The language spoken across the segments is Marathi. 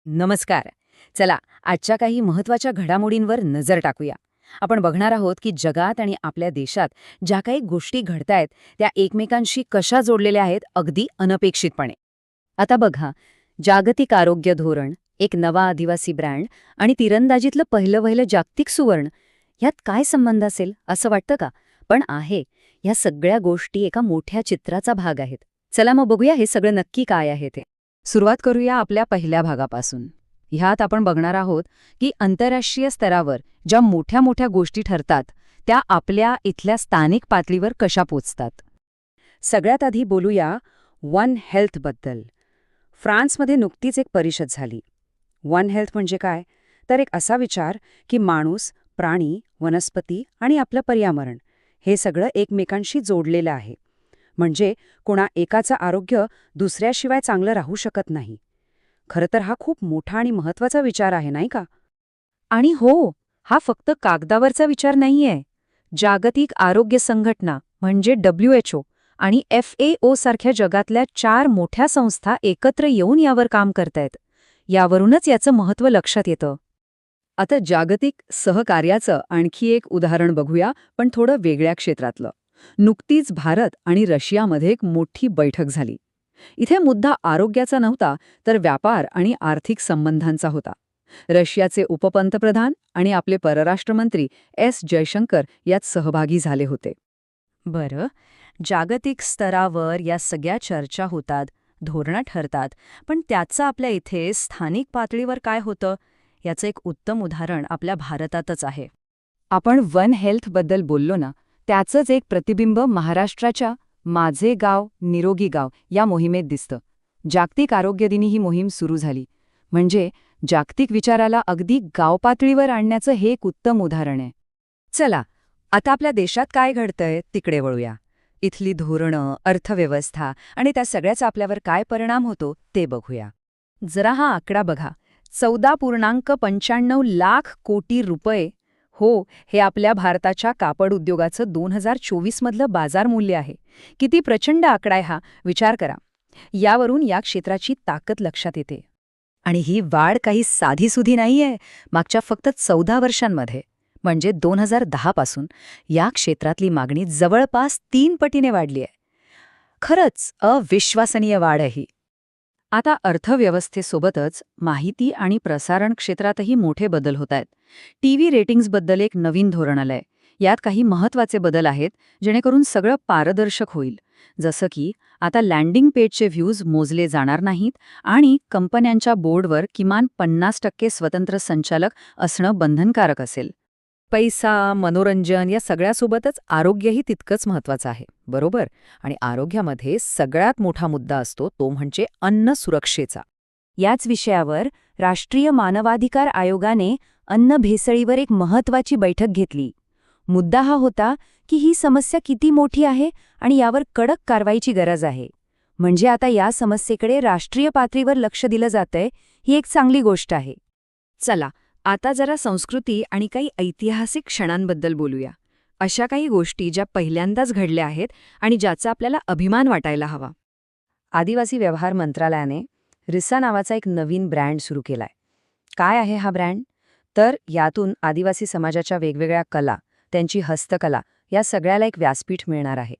नमस्कार. चला, आजच्या काही महत्त्वाच्या घडामोडींवर नजर टाकूया. आपण बघणार आहोत की जगात आणि आपल्या देशात ज्या काही गोष्टी घडतायत त्या एकमेकांशी कशा जोडलेल्या आहेत अगदी अनपेक्षितपणे. आता बघा, जागतिक आरोग्य धोरण, एक नवा आदिवासी ब्रँड आणि तिरंदाजीतलं पहिलं जागतिक सुवर्ण, ह्यात काय संबंध असेल असं वाटतं का? पण आहे. ह्या सगळ्या गोष्टी एका मोठ्या चित्राचा भाग आहेत. चला मग बघूया हे सगळं नक्की काय आहे ते. सुरुवात करूया आपल्या पहिल्या भागापासून. ह्यात आपण बघणार आहोत की आंतरराष्ट्रीय स्तरावर ज्या मोठ्या मोठ्या गोष्टी ठरतात त्या आपल्या इथल्या स्थानिक पातळीवर कशा पोचतात. सगळ्यात आधी बोलूया वन हेल्थबद्दल. फ्रान्समध्ये नुकतीच एक परिषद झाली. वन हेल्थ म्हणजे काय? तर एक असा विचार की माणूस, प्राणी, वनस्पती आणि आपलं पर्यावरण हे सगळं एकमेकांशी जोडलेलं आहे. म्हणजे कोणा एकाचं आरोग्य दुसऱ्याशिवाय चांगलं राहू शकत नाही. खरं तर हा खूप मोठा आणि महत्त्वाचा विचार आहे, नाही का? आणि हो, हा फक्त कागदावरचा विचार नाहीये. जागतिक आरोग्य संघटना म्हणजे WHO आणि FAO सारख्या जगातल्या 4 मोठ्या संस्था एकत्र येऊन यावर काम करतायत. यावरूनच याचं महत्त्व लक्षात येतं. आता जागतिक सहकार्याचं आणखी एक उदाहरण बघूया, पण थोडं वेगळ्या क्षेत्रातलं. नुकतीच भारत आणि रशियामध्ये एक मोठी बैठक झाली. इथे मुद्दा आरोग्याचा नव्हता, तर व्यापार आणि आर्थिक संबंधांचा होता. रशियाचे उपपंतप्रधान आणि आपले परराष्ट्रमंत्री जयशंकर यात सहभागी झाले होते. बरं, जागतिक स्तरावर या सगळ्या चर्चा होतात, धोरणं ठरतात, पण त्याचं आपल्या इथे स्थानिक पातळीवर काय होतं याचं एक उत्तम उदाहरण आपल्या भारतातच आहे. आपण वन हेल्थबद्दल बोललो ना, त्याचंच एक प्रतिबिंब महाराष्ट्राच्या माझे गाव निरोगी गाव या मोहिमेत दिसतं. जागतिक आरोग्य दिनी ही मोहीम सुरू झाली. म्हणजे जागतिक विचाराला अगदी गाव पातळीवर आणण्याचं हे एक उत्तम उदाहरण आहे. चला, आता आपल्या देशात काय घडतंय तिकडे वळूया. इथली धोरणं, अर्थव्यवस्था आणि त्या सगळ्याचा आपल्यावर काय परिणाम होतो ते बघूया. जरा हा आकडा बघा. 14.95 लाख कोटी रुपये. हो, हे आपल्या भारताच्या कापड उद्योगाचं 2024 मधलं बाजार मूल्य आहे. किती प्रचंड आकडा आहे हा, विचार करा. यावरून या क्षेत्राची ताकद लक्षात येते. आणि ही वाढ काही साधीसुधी नाहीये. मागच्या फक्त 14 वर्षांमध्ये म्हणजे 2010 पासून या क्षेत्रातली मागणी जवळपास 3 पटीने वाढली आहे. खरंच अविश्वसनीय वाढ आहे ही. आता अर्थव्यवस्थेसोबतच माहिती आणि प्रसारण क्षेत्रातही मोठे बदल होत आहेत. टीव्ही रेटिंग्सबद्दल एक नवीन धोरण आलंय. यात काही महत्त्वाचे बदल आहेत जेणेकरून सगळं पारदर्शक होईल. जसं की आता लँडिंग पेजचे व्ह्यूज मोजले जाणार नाहीत आणि कंपन्यांच्या बोर्डवर किमान 50% स्वतंत्र संचालक असणं बंधनकारक असेल. पैसा, मनोरंजन या सगळ्यासोबतच आरोग्यही तितकंच महत्त्वाचं आहे, बरोबर? आणि आरोग्यामध्ये सगळ्यात मोठा मुद्दा असतो तो म्हणजे अन्न सुरक्षेचा. याच विषयावर राष्ट्रीय मानवाधिकार आयोगाने अन्न भेसळीवर एक महत्त्वाची बैठक घेतली. मुद्दा हा होता की ही समस्या किती मोठी आहे आणि यावर कडक कारवाईची गरज आहे. म्हणजे आता या समस्येकडे राष्ट्रीय पातळीवर लक्ष दिलं जातंय, ही एक चांगली गोष्ट आहे. चला, आता जरा संस्कृती आणि काही ऐतिहासिक क्षणांबद्दल बोलूया. अशा काही गोष्टी ज्या पहिल्यांदाच घडल्या आहेत आणि ज्याचा आपल्याला अभिमान वाटायला हवा. आदिवासी व्यवहार मंत्रालयाने रिसा नावाचा एक नवीन ब्रँड सुरू केलाय. काय आहे हा ब्रँड? तर यातून आदिवासी समाजाच्या वेगवेगळ्या कला, त्यांची हस्तकला या सगळ्याला एक व्यासपीठ मिळणार आहे.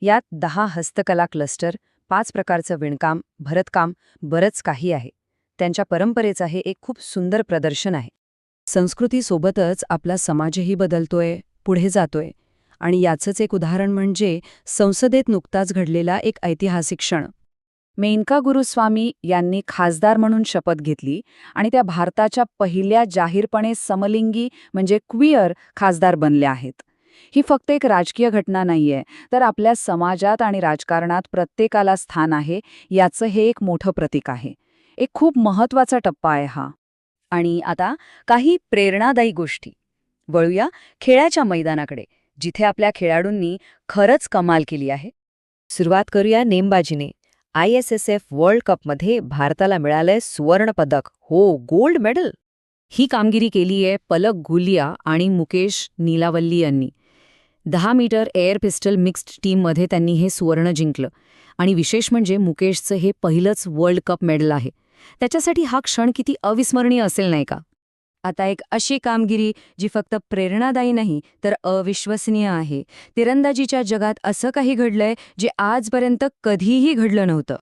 यात 10 हस्तकला क्लस्टर, 5 प्रकारचं विणकाम, भरतकाम, बरंच काही आहे. त्यांच्या परंपरेचं हे एक खूप सुंदर प्रदर्शन आहे. संस्कृतीसोबतच आपला समाजही बदलतोय, पुढे जातोय. आणि याचंच एक उदाहरण म्हणजे संसदेत नुकताच घडलेला एक ऐतिहासिक क्षण. मेनका गुरुस्वामी यांनी खासदार म्हणून शपथ घेतली आणि त्या भारताच्या पहिल्या जाहीरपणे समलिंगी म्हणजे क्विअर खासदार बनल्या आहेत. ही फक्त एक राजकीय घटना नाहीये, तर आपल्या समाजात आणि राजकारणात प्रत्येकाला स्थान आहे याचं हे एक मोठं प्रतीक आहे. एक खूप महत्त्वाचा टप्पा आहे हा. आणि आता काही प्रेरणादायी गोष्टी. वळूया खेळाच्या मैदानाकडे, जिथे आपल्या खेळाडूंनी खरंच कमाल केली आहे. सुरुवात करूया नेमबाजीने. ISSF वर्ल्ड कपमध्ये भारताला मिळालंय सुवर्णपदक. हो, गोल्ड मेडल. ही कामगिरी केली आहे पलक गुलिया आणि मुकेश नीलावल्ली यांनी. 10 मीटर एअर पिस्टल मिक्स्ड टीममध्ये त्यांनी हे सुवर्ण जिंकलं. आणि विशेष म्हणजे मुकेशचं हे पहिलंच वर्ल्ड कप मेडल आहे. त्याच्यासाठी हा क्षण किती अविस्मरणीय असेल नाही का? आता एक अशी कामगिरी जी फक्त प्रेरणादायी नाही तर अविश्वसनीय आहे. तिरंदाजीच्या जगात असं काही घडलंय जे आजपर्यंत कधीही घडलं नव्हतं.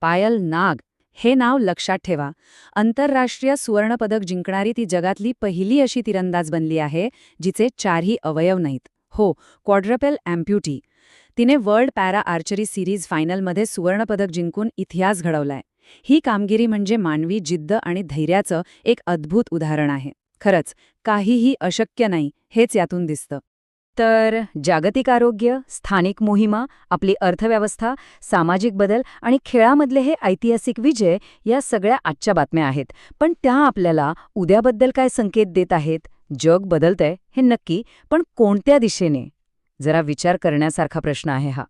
पायल नाग हे नाव लक्षात ठेवा. आंतरराष्ट्रीय सुवर्णपदक जिंकणारी ती जगातली पहिली अशी तिरंदाज बनली आहे जिचे 4ही अवयव नाहीत. हो, क्वाड्रपेल अँप्युटी. तिने वर्ल्ड पॅरा आर्चरी सिरीज फायनलमध्ये सुवर्णपदक जिंकून इतिहास घडवलाय. ही कामगिरी म्हणजे मानवी जिद्द आणि धैर्याचं एक अद्भुत उदाहरण आहे. खरंच, काहीही अशक्य नाही हेच यातून दिसतं. तर जागतिक आरोग्य, स्थानिक मोहिमा, आपली अर्थव्यवस्था, सामाजिक बदल आणि खेळामधले हे ऐतिहासिक विजय या सगळ्या आजच्या बातम्या आहेत. पण त्या आपल्याला उद्याबद्दल काय संकेत देत आहेत? जग बदलतंय हे नक्की, पण कोणत्या दिशेने? जरा विचार करण्यासारखा प्रश्न आहे हा.